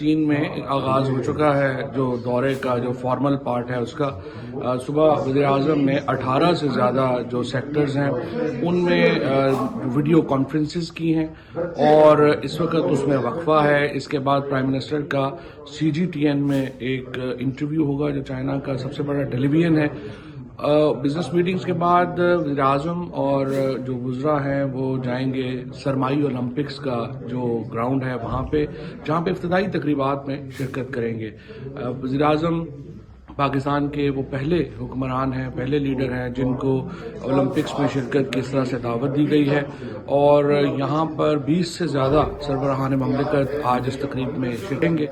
چین میں آغاز ہو چکا ہے جو دورے کا جو فارمل پارٹ ہے اس کا. صبح وزیر اعظم نے 18 سے زیادہ جو سیکٹرز ہیں ان میں ویڈیو کانفرنسز کی ہیں اور اس وقت اس میں وقفہ ہے. اس کے بعد پرائم منسٹر کا CGTN میں ایک انٹرویو ہوگا جو چائنا کا سب سے بڑا ٹیلی ویژن ہے. بزنس میٹنگز کے بعد وزیر اعظم اور جو وزراء ہیں وہ جائیں گے سرمائی اولمپکس کا جو گراؤنڈ ہے وہاں پہ, جہاں پہ افتتاحی تقریبات میں شرکت کریں گے. وزیر اعظم پاکستان کے وہ پہلے حکمران ہیں, پہلے لیڈر ہیں جن کو اولمپکس میں شرکت کی اس طرح سے دعوت دی گئی ہے اور یہاں پر 20 سے زیادہ سربراہان مملکت آج اس تقریب میں شرکیں گے.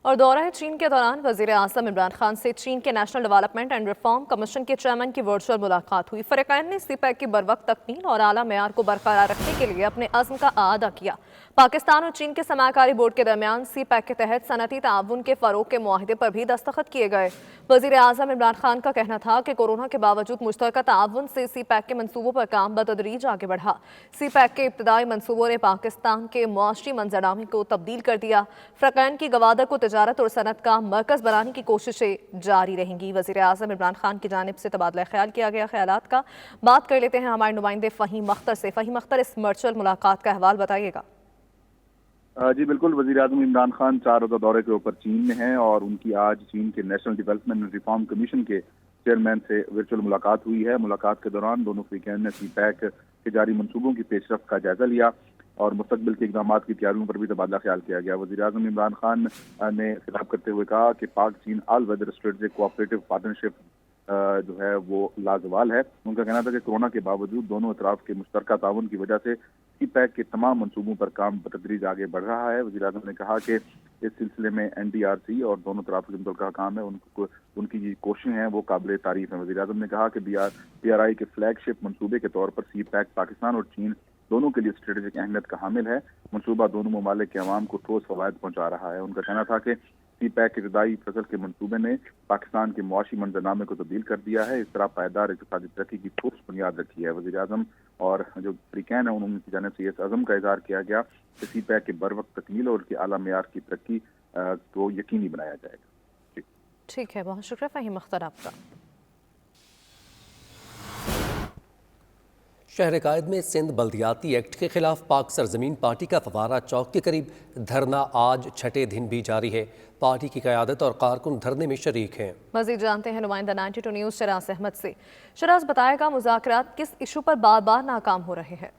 اور دورہ چین کے دوران وزیر اعظم عمران خان سے چین کے national development and reform commission کے چیئرمین کی ورچوئل ملاقات ہوئی. فریقین نے سی پیک کی بروقت تکمیل اور اعلیٰ معیار کو برقرار رکھنے کے لیے اپنے عزم کا اعادہ کیا. پاکستان اور چین کے سرمایہ کاری بورڈ کے درمیان سی پیک کے تحت صنعتی تعاون کے فروغ کے معاہدے پر بھی دستخط کیے گئے. وزیر اعظم عمران خان کا کہنا تھا کہ کورونا کے باوجود مشترکہ تعاون سے سی پیک کے منصوبوں پر کام بتدریج آگے بڑھا. سی پیک کے ابتدائی منصوبوں نے پاکستان کے معاشی منظرنامے کو تبدیل کر دیا. فریقین کی گوادر کو تجارت اور صنعت کا مرکز بنانے کی کوششیں جاری رہیں گی. وزیر اعظم عمران خان کی جانب سے تبادلہ خیال کیا گیا. خیالات کا بات کر لیتے ہیں ہمارے نمائندے فہیم اختر سے. فہیم اختر, اس ورچوئل ملاقات کا احوال بتائیے گا. جی بالکل, وزیر اعظم عمران خان 4 روزہ دورے کے اوپر چین میں ہیں اور ان کی آج چین کے national development and reform commission کے چیئرمین سے ورچوئل ملاقات ہوئی ہے. ملاقات کے دوران دونوں فریقین نے سی پیک کے جاری منصوبوں کی پیش رفت کا جائزہ لیا اور مستقبل کے اقدامات کی تیاریوں پر بھی تبادلہ خیال کیا گیا. وزیر اعظم عمران خان نے خطاب کرتے ہوئے کہا کہ پاک چین آل ویدر اسٹریٹجک کوآپریٹو پارٹنرشپ جو ہے وہ لازوال ہے. ان کا کہنا تھا کہ کورونا کے باوجود دونوں اطراف کے مشترکہ تعاون کی وجہ سے سی پیک کے تمام منصوبوں پر کام بتدریج آگے بڑھ رہا ہے. وزیر اعظم نے کہا کہ اس سلسلے میں NDRC اور دونوں طرف کے متعلقہ کام ہے ان کی جو کوششیں ہیں وہ قابل تعریف ہیں. وزیر اعظم نے کہا کہ BRI کے فلیگ شپ منصوبے کے طور پر سی پیک پاکستان اور چین دونوں کے لیے اسٹریٹجک اہمیت کا حامل ہے. منصوبہ دونوں ممالک کے عوام کو ٹھوس فوائد پہنچا رہا ہے. ان کا کہنا تھا کہ سی پیک کے ابتدائی فصل کے منصوبے نے پاکستان کے معاشی منظرنامے کو تبدیل کر دیا ہے. اس طرح پائیدار اقتصادی ترقی کی ٹھوس بنیاد رکھی ہے. وزیر اعظم اور جو فریقین ہیں انہوں کی جانب سے اس عزم کا اظہار کیا گیا کہ سی پیک کے بروقت تکمیل اور کے اعلیٰ معیار کی ترقی کو یقینی بنایا جائے گا. ٹھیک ہے, بہت شکریہ فہیم اختر آپ کا. شہر قائد میں سندھ بلدیاتی ایکٹ کے خلاف پاک سرزمین پارٹی کا فوارہ چوک کے قریب دھرنا آج 6 دن بھی جاری ہے. پارٹی کی قیادت اور کارکن دھرنے میں شریک ہیں. مزید جانتے ہیں نمائندہ 92 نیوز شراز احمد سے. شراز, بتائے گا مذاکرات کس ایشو پر بار بار ناکام ہو رہے ہیں؟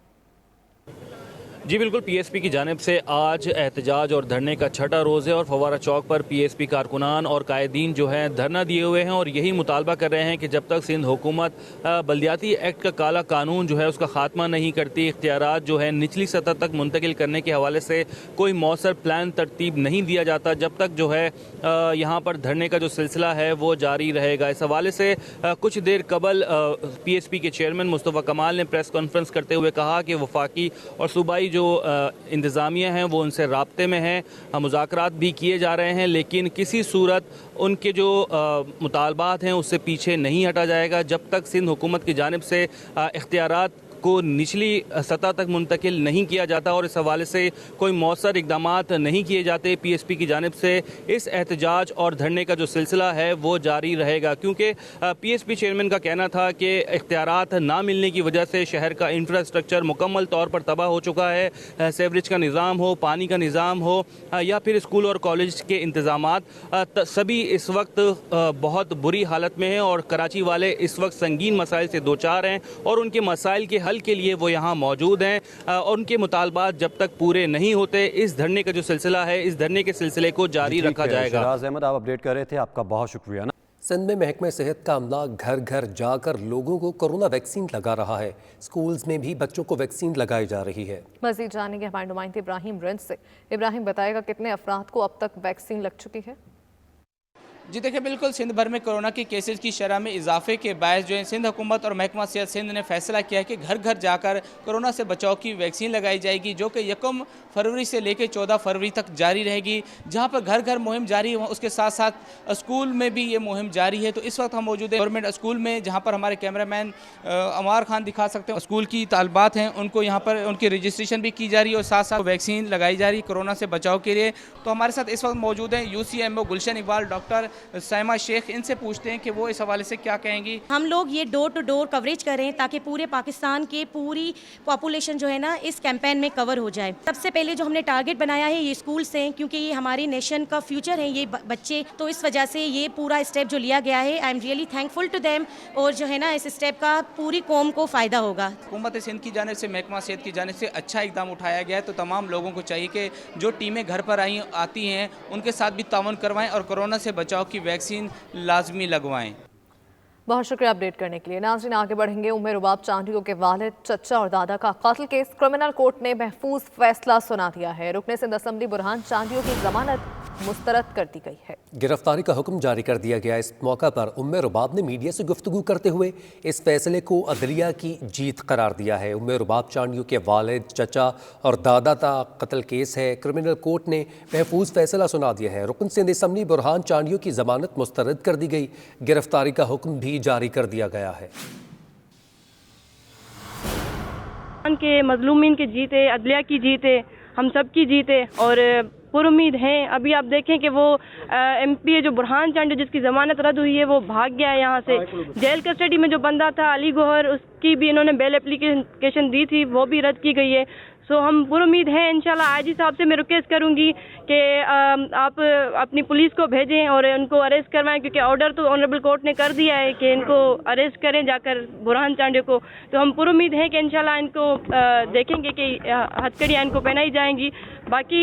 جی بالکل, PSP کی جانب سے آج احتجاج اور دھرنے کا 6واں روز ہے اور فوارہ چوک پر PSP کارکنان اور قائدین جو ہیں دھرنا دیے ہوئے ہیں اور یہی مطالبہ کر رہے ہیں کہ جب تک سندھ حکومت بلدیاتی ایکٹ کا کالا قانون جو ہے اس کا خاتمہ نہیں کرتی, اختیارات جو ہے نچلی سطح تک منتقل کرنے کے حوالے سے کوئی مؤثر پلان ترتیب نہیں دیا جاتا, جب تک جو ہے یہاں پر دھرنے کا جو سلسلہ ہے وہ جاری رہے گا. اس حوالے سے کچھ دیر قبل PSP کے چیئرمین مصطفیٰ کمال نے پریس کانفرنس کرتے ہوئے کہا کہ وفاقی اور صوبائی جو انتظامیہ ہیں وہ ان سے رابطے میں ہیں, مذاکرات بھی کیے جا رہے ہیں, لیکن کسی صورت ان کے جو مطالبات ہیں اس سے پیچھے نہیں ہٹا جائے گا جب تک سندھ حکومت کی جانب سے اختیارات کو نچلی سطح تک منتقل نہیں کیا جاتا اور اس حوالے سے کوئی مؤثر اقدامات نہیں کیے جاتے. PSP کی جانب سے اس احتجاج اور دھرنے کا جو سلسلہ ہے وہ جاری رہے گا, کیونکہ PSP چیئرمین کا کہنا تھا کہ اختیارات نہ ملنے کی وجہ سے شہر کا انفراسٹرکچر مکمل طور پر تباہ ہو چکا ہے. سیوریج کا نظام ہو, پانی کا نظام ہو یا پھر اسکول اور کالج کے انتظامات, سبھی اس وقت بہت بری حالت میں ہیں اور کراچی والے اس وقت سنگین مسائل سے دوچار ہیں اور ان کے مسائل کے حل کے لیے وہ یہاں موجود ہیں اور ان کے مطالبات جب تک پورے نہیں ہوتے اس دھرنے کا جو سلسلہ ہے اس دھرنے کے سلسلے کو جاری رکھا جائے گا. شراز احمد, آپ اپڈیٹ کر رہے تھے, آپ کا بہت شکریہ. سندھ میں محکمہ صحت کا عملہ گھر گھر جا کر لوگوں کو کورونا ویکسین لگا رہا ہے. سکولز میں بھی بچوں کو ویکسین لگائی جا رہی ہے. مزید جانیں گے ہمارے نمائندے ابراہیم رنج سے. ابراہیم, بتائے گا کتنے افراد کو اب تک ویکسین لگ چکی ہے؟ جی دیکھیں بالکل سندھ بھر میں کورونا کے کیسز کی شرح میں اضافے کے باعث جو ہے سندھ حکومت اور محکمہ صحت سندھ نے فیصلہ کیا ہے کہ گھر گھر جا کر کورونا سے بچاؤ کی ویکسین لگائی جائے گی، جو کہ 1 فروری سے لے کے 14 فروری تک جاری رہے گی، جہاں پر گھر گھر مہم جاری ہے اس کے ساتھ ساتھ اسکول میں بھی یہ مہم جاری ہے۔ تو اس وقت ہم موجود ہیں گورنمنٹ اسکول میں، جہاں پر ہمارے کیمرہ مین عمار خان دکھا سکتے ہیں اسکول کی طالبات ہیں، ان کو یہاں پر ان کی رجسٹریشن بھی کی جا رہی ہے اور ساتھ ساتھ ویکسین لگائی جا رہی ہے کورونا سے بچاؤ کے لیے۔ تو ہمارے ساتھ اس وقت موجود ہیں UCMO گلشن اقبال ڈاکٹر سائمہ شیخ، ان سے پوچھتے ہیں کہ وہ اس حوالے سے کیا کہیں گی۔ ہم لوگ یہ ڈور ٹو ڈور کوریج کریں تاکہ پورے پاکستان کے پوری پاپولیشن جو ہے نا اس کیمپین میں کور ہو جائے۔ سب سے پہلے جو ہم نے ٹارگٹ بنایا ہے یہ اسکولس ہیں، کیونکہ یہ ہماری نیشن کا فیوچر ہیں یہ بچے، تو اس وجہ سے یہ پورا اسٹیپ جو لیا گیا ہے، I am really thankful to them, اور جو ہے نا اس اسٹیپ کا پوری قوم کو فائدہ ہوگا۔ حکومت سندھ کی جانب سے، محکمہ صحت کی جانب سے اچھا اقدام اٹھایا گیا ہے، تو تمام لوگوں کو چاہیے کہ جو ٹیمیں گھر پر آتی ہیں ان کے ساتھ بھی تعاون کروائیں اور کورونا سے بچاؤ کی ویکسین لازمی لگوائیں۔ بہت شکریہ اپڈیٹ کرنے کے لیے۔ ناظرین آگے بڑھیں گے۔ ام رباب چانڈیو کے والد، چچا اور دادا کا قتل کیس کرمنل کورٹ نے محفوظ فیصلہ سنا دیا ہے۔ رکن سندھ اسمبلی برہان چانڈیو کی ضمانت مسترد کر دی گئی ہے۔ گرفتاری کا حکم جاری کر دیا گیا۔ اس موقع پر ام رباب نے میڈیا سے گفتگو کرتے ہوئے اس فیصلے کو عدلیہ کی جیت قرار دیا ہے۔ ام رباب چانڈیو کے والد، چچا اور دادا کا قتل کیس ہے، کرمنل کورٹ نے محفوظ فیصلہ سنا دیا ہے۔ رکن سندھ اسمبلی برہان چانڈیو کی ضمانت مسترد کر دی گئی، گرفتاری کا حکم بھی جاری کر دیا گیا ہے۔ کے مظلومین کی جیت ہے، عدلیہ کی جیت ہے، ہم سب کی جیت ہے اور پر امید ہیں۔ ابھی آپ دیکھیں کہ وہ MP جو برہان چانڈیو جس کی ضمانت رد ہوئی ہے وہ بھاگ گیا ہے یہاں سے۔ جیل کسٹڈی میں جو بندہ تھا علی گوہر، اس کی بھی انہوں نے بیل اپلیکیشن دی تھی، وہ بھی رد کی گئی ہے۔ سو ہم پر امید ہیں انشاءاللہ۔ آئی جی صاحب سے میں ریکویسٹ کروں گی کہ آپ اپنی پولیس کو بھیجیں اور ان کو اریسٹ کروائیں، کیونکہ آرڈر تو آنریبل کورٹ نے کر دیا ہے کہ ان کو اریسٹ کریں جا کر برہان چانڈیو کو۔ تو ہم پر امید ہیں کہ انشاءاللہ ان کو دیکھیں گے کہ ہتھکڑیاں ان کو پہنائی جائیں گی۔ باقی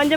5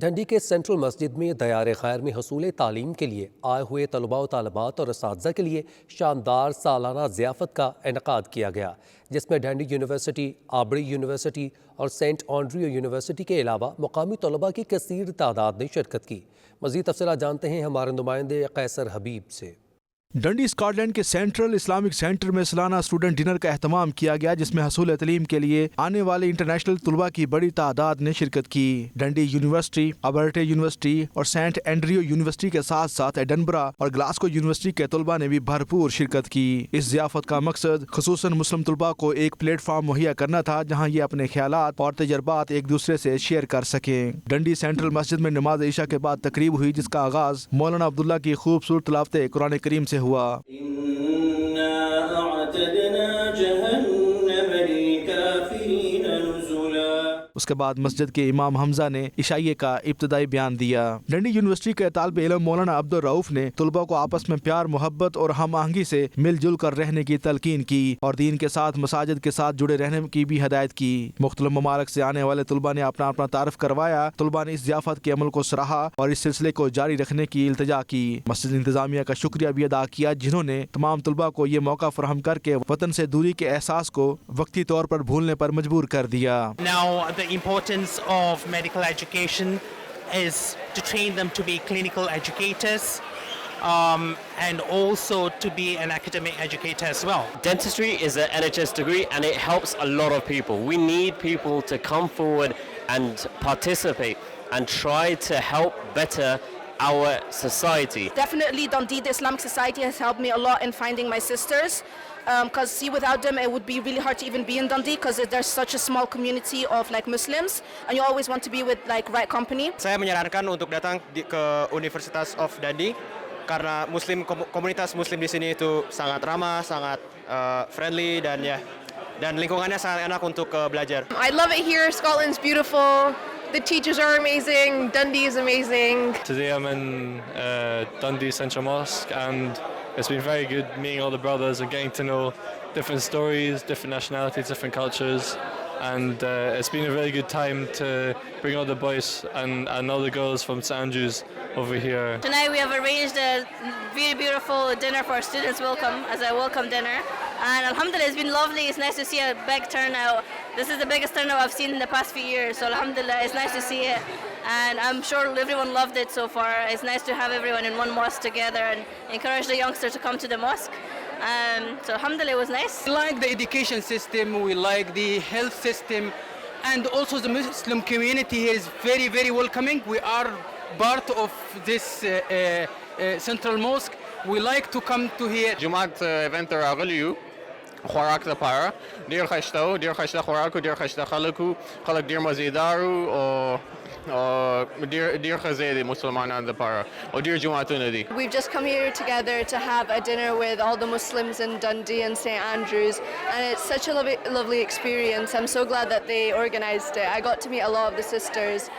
ڈھنڈی کے سینٹرل مسجد میں دیار خیر میں حصول تعلیم کے لیے آئے ہوئے طلباء و طالبات اور اساتذہ کے لیے شاندار سالانہ ضیافت کا انعقاد کیا گیا، جس میں ڈھنڈی یونیورسٹی، آبڑی یونیورسٹی اور سینٹ آنڈریو یونیورسٹی کے علاوہ مقامی طلباء کی کثیر تعداد نے شرکت کی۔ مزید تفصیلات جانتے ہیں ہمارے نمائندے قیصر حبیب سے۔ ڈنڈی اسکاٹ لینڈ کے سینٹرل اسلامک سینٹر میں سالانہ اسٹوڈنٹ ڈنر کا اہتمام کیا گیا، جس میں حصول تعلیم کے لیے آنے والے انٹرنیشنل طلباء کی بڑی تعداد نے شرکت کی۔ ڈنڈی یونیورسٹی، ابرٹے یونیورسٹی اور سینٹ اینڈریو یونیورسٹی کے ساتھ ساتھ ایڈنبرا اور گلاسکو یونیورسٹی کے طلباء نے بھی بھرپور شرکت کی۔ اس ضیافت کا مقصد خصوصاً مسلم طلباء کو ایک پلیٹ فارم مہیا کرنا تھا جہاں یہ اپنے خیالات اور تجربات ایک دوسرے سے شیئر کر سکیں۔ ڈنڈی سینٹرل مسجد میں نماز عشاء کے بعد تقریب ہوئی، جس کا آغاز مولانا عبداللہ کی خوبصورت تلاوت قرآن کریم سے ہوا۔ اس کے بعد مسجد کے امام حمزہ نے عشائیے کا ابتدائی بیان دیا۔ ڈنڈی یونیورسٹی کے طالب علم مولانا عبد الرؤف نے طلباء کو آپس میں پیار، محبت اور ہم آہنگی سے مل جل کر رہنے کی تلقین کی اور دین کے ساتھ مساجد کے ساتھ جڑے رہنے کی بھی ہدایت کی۔ مختلف ممالک سے آنے والے طلباء نے اپنا اپنا تعارف کروایا۔ طلباء نے اس ضیافت کے عمل کو سراہا اور اس سلسلے کو جاری رکھنے کی التجا کی۔ مسجد انتظامیہ کا شکریہ بھی ادا کیا، جنہوں نے تمام طلباء کو یہ موقع فراہم کر کے وطن سے دوری کے احساس کو وقتی طور پر بھولنے پر مجبور کر دیا۔ The importance of medical education is to train them to be clinical educators and also to be an academic educator as well. Dentistry is an NHS degree and it helps a lot of people. We need people to come forward and participate and try to help better our society. Definitely Dundee, the Islamic Society has helped me a lot in finding my sisters. Because without them it would be really hard to even be in Dundee because there's such a small community of like Muslims and you always want to be with like right company. Saya menyarankan untuk datang ke Universitas of Dundee karena komunitas Muslim di sini itu sangat ramah, sangat friendly dan lingkungannya sangat enak untuk belajar. I love it here. Scotland's beautiful. The teachers are amazing. Dundee is amazing. Today I'm in Dundee Central Mosque and it's been very good meeting all the brothers and getting to know different stories, different nationalities, different cultures, and it's been a very good time to bring all the boys and all the girls from St Andrews over here. Tonight we have arranged a very beautiful dinner for our students' welcome, as a welcome dinner. And alhamdulillah, it's been lovely. It's nice to see a big turnout. This is the biggest turnout I've seen in the past few years. So alhamdulillah, it's nice to see it. And I'm sure everyone loved it so far. It's nice to have everyone in one mosque together and encourage the youngsters to come to the mosque. So alhamdulillah, it was nice. We like the education system, we like the health system, and also the Muslim community here is very, very welcoming. We are part of this central mosque. We like to come to here. جمعة event راغليو خوراك لپاره ډیر خشته او ډیر خشته خوراک او ډیر خشته خلک ډیر مزیدار او ډیر خزه دي مسلمانان لپاره او ډیر جمعتونه دي. We've just come here together to have a dinner with all the Muslims in Dundee and St Andrews, and it's such a lovely experience. I'm so glad that they organised it. I got to meet a lot of the sisters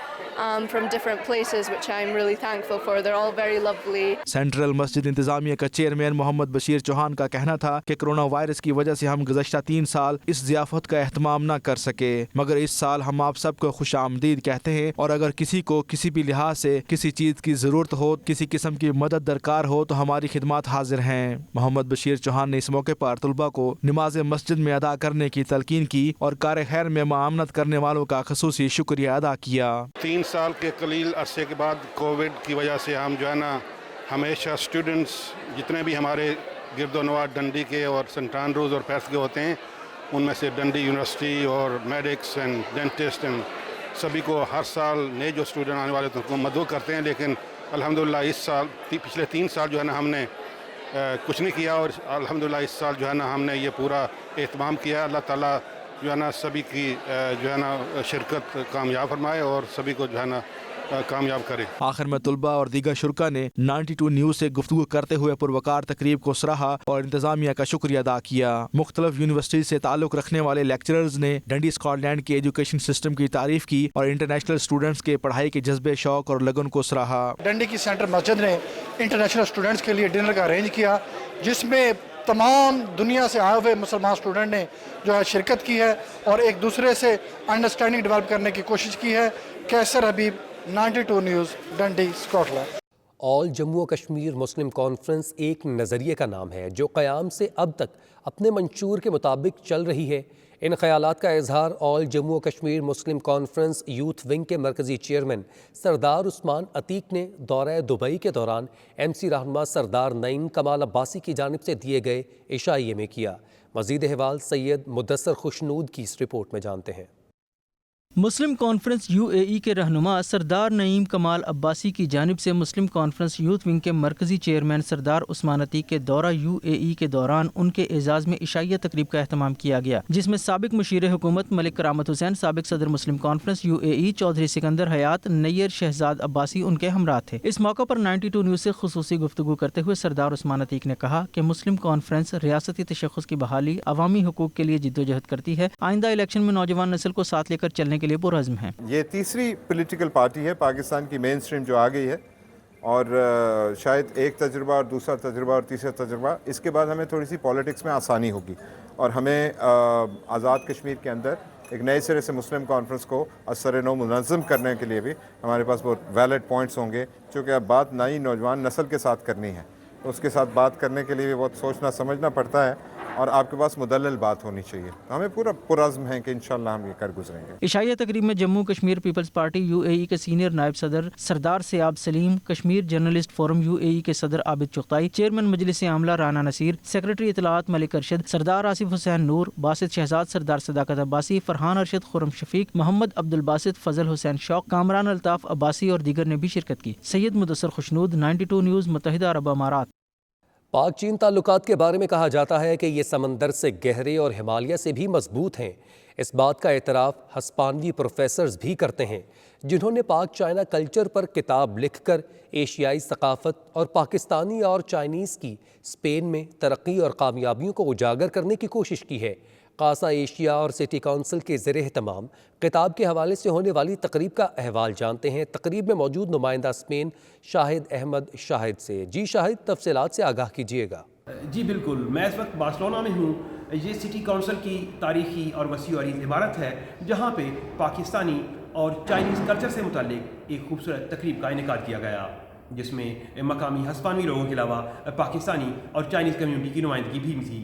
from different places, which I'm really thankful for. They're all very lovely. Central مسجد انتظامیہ کا chairman محمد بشیر چوہان کا کہنا تھا کہ corona virus کی وجہ سے ہم گزشتہ 3 سال اس ضیافت کا اہتمام نہ کر سکے، مگر اس سال ہم آپ سب کو خوش آمدید کہتے ہیں، اور اگر کسی کو کسی بھی لحاظ سے کسی چیز کی ضرورت ہو، کسی قسم کی مدد درکار ہو تو ہماری خدمات حاضر ہیں۔ محمد بشیر چوہان نے اس موقع پر طلباء کو نماز مسجد میں ادا کرنے کی تلقین کی اور کار خیر میں معاونت کرنے والوں کا خصوصی شکریہ ادا کیا۔ 3 سال کے قلیل عرصے کے بعد کووڈ کی وجہ سے ہم جو ہے نا ہمیشہ اسٹوڈنٹس جتنے بھی ہمارے گرد و نواح ڈنڈی کے اور سنٹ اینڈروز اور پیرس کے ہوتے ہیں، ان میں سے ڈنڈی یونیورسٹی اور میڈکس اینڈ ڈینٹسٹ اینڈ سبھی کو ہر سال نئے جو اسٹوڈنٹ آنے والے تو ان کو مدعو کرتے ہیں، لیکن الحمدللہ اس سال پچھلے 3 سال جو ہے نا ہم نے کچھ نہیں کیا، اور الحمدللہ اس سال جو ہے نا ہم نے یہ پورا اہتمام کیا۔ اللہ تعالیٰ جو ہے نا سبھی کی جو ہے نا شرکت کامیاب فرمائے اور سبھی کو جو ہے نا کامیاب کرے۔ آخر میں طلباء اور دیگر شرکاء نے 92 نیوز سے گفتگو کرتے ہوئے پروقار تقریب کو سراہا اور انتظامیہ کا شکریہ ادا کیا۔ مختلف یونیورسٹی سے تعلق رکھنے والے لیکچررز نے ڈنڈی اسکاٹ لینڈ کے ایجوکیشن سسٹم کی تعریف کی اور انٹرنیشنل اسٹوڈنٹس کے پڑھائی کے جذبے، شوق اور لگن کو سراہا۔ ڈنڈی کی سینٹرل مسجد نے انٹرنیشنل اسٹوڈنٹس کے لیے ڈنر کا ارینج کیا، جس میں تمام دنیا سے آئے ہوئے مسلمان اسٹوڈنٹ نے جو ہے شرکت کی ہے اور ایک دوسرے سے انڈرسٹینڈنگ ڈیولپ کرنے کی کوشش کی ہے۔ کیسر حبیب، 92 نیوز، ڈنڈی، اسکاٹ لینڈ۔ آل جموں و کشمیر مسلم کانفرنس ایک نظریے کا نام ہے جو قیام سے اب تک اپنے منشور کے مطابق چل رہی ہے۔ ان خیالات کا اظہار آل جموں و کشمیر مسلم کانفرنس یوتھ ونگ کے مرکزی چیئرمین سردار عثمان عتیق نے دورہ دبئی کے دوران MC رہنما سردار نعیم کمال عباسی کی جانب سے دیے گئے عشائیے میں کیا۔ مزید احوال سید مدثر خوشنود کی اس رپورٹ میں جانتے ہیں۔ مسلم کانفرنس UAE کے رہنما سردار نعیم کمال عباسی کی جانب سے مسلم کانفرنس یوتھ ونگ کے مرکزی چیئرمین سردار عثمان عتیق کے دورہ UAE کے دوران ان کے اعزاز میں عشائیہ تقریب کا اہتمام کیا گیا، جس میں سابق مشیر حکومت ملک کرامت حسین، سابق صدر مسلم کانفرنس UAE چودھری سکندر حیات، نیر شہزاد عباسی ان کے ہمراہ تھے۔ اس موقع پر 92 نیوز سے خصوصی گفتگو کرتے ہوئے سردار عثمان عتیق نے کہا کہ مسلم کانفرنس ریاستی تشخص کی بحالی، عوامی حقوق کے لیے جدوجہد کرتی ہے، آئندہ الیکشن میں نوجوان نسل کو ساتھ لے کر چلنے کے لیے پرعزم ہے۔ یہ تیسری پولیٹیکل پارٹی ہے پاکستان کی مین اسٹریم جو آ گئی ہے، اور شاید ایک تجربہ اور دوسرا تجربہ اور تیسرا تجربہ، اس کے بعد ہمیں تھوڑی سی پالیٹکس میں آسانی ہوگی، اور ہمیں آزاد کشمیر کے اندر ایک نئے سرے سے مسلم کانفرنس کو اثر نو منظم کرنے کے لیے بھی ہمارے پاس بہت ویلڈ پوائنٹس ہوں گے، چونکہ اب بات نئی نوجوان نسل کے ساتھ کرنی ہے، اس کے ساتھ بات کرنے کے لیے بھی بہت سوچنا سمجھنا پڑتا ہے، اور آپ کے پاس مدلل بات ہونی چاہیے۔ ہمیں پورا پرعزم ہے کہ انشاءاللہ ہم یہ کر گزریں گے۔ عشائیہ تقریب میں جموں کشمیر پیپلز پارٹی UAE کے سینئر نائب صدر Sardar Siyab Salim, Kashmir journalist forum UAE کے صدر عابد چغتائی، چیئرمین مجلس عاملہ رانا نصیر، سیکرٹری اطلاعات ملک ارشد، سردار آصف حسین نور، باسط شہزاد، سردار صداقت عباسی، فرحان ارشد، خرم شفیق، محمد عبد الباسط، فضل حسین شوق، کامران الطاف عباسی اور دیگر نے بھی شرکت کی۔ سید مدثر خوشنود، 92 نیوز، متحدہ عرب امارات۔ پاک چین تعلقات کے بارے میں کہا جاتا ہے کہ یہ سمندر سے گہرے اور ہمالیہ سے بھی مضبوط ہیں۔ اس بات کا اعتراف ہسپانوی پروفیسرز بھی کرتے ہیں جنہوں نے پاک چائنا کلچر پر کتاب لکھ کر ایشیائی ثقافت اور پاکستانی اور چائنیز کی اسپین میں ترقی اور کامیابیوں کو اجاگر کرنے کی کوشش کی ہے۔ قاصہ ایشیا اور سٹی کونسل کے زیر اہتمام کتاب کے حوالے سے ہونے والی تقریب کا احوال جانتے ہیں۔ تقریب میں موجود نمائندہ اسپین شاہد احمد شاہد سے۔ جی شاہد، تفصیلات سے آگاہ کیجیے گا۔ جی بالکل، میں اس وقت بارسلونا میں ہوں۔ یہ سٹی کونسل کی تاریخی اور وسیع و عریض عمارت ہے جہاں پہ پاکستانی اور چائنیز کلچر سے متعلق ایک خوبصورت تقریب کا انعقاد کیا گیا، جس میں مقامی ہسپانوی لوگوں کے علاوہ پاکستانی اور چائنیز کمیونٹی کی نمائندگی بھی تھی۔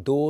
2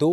2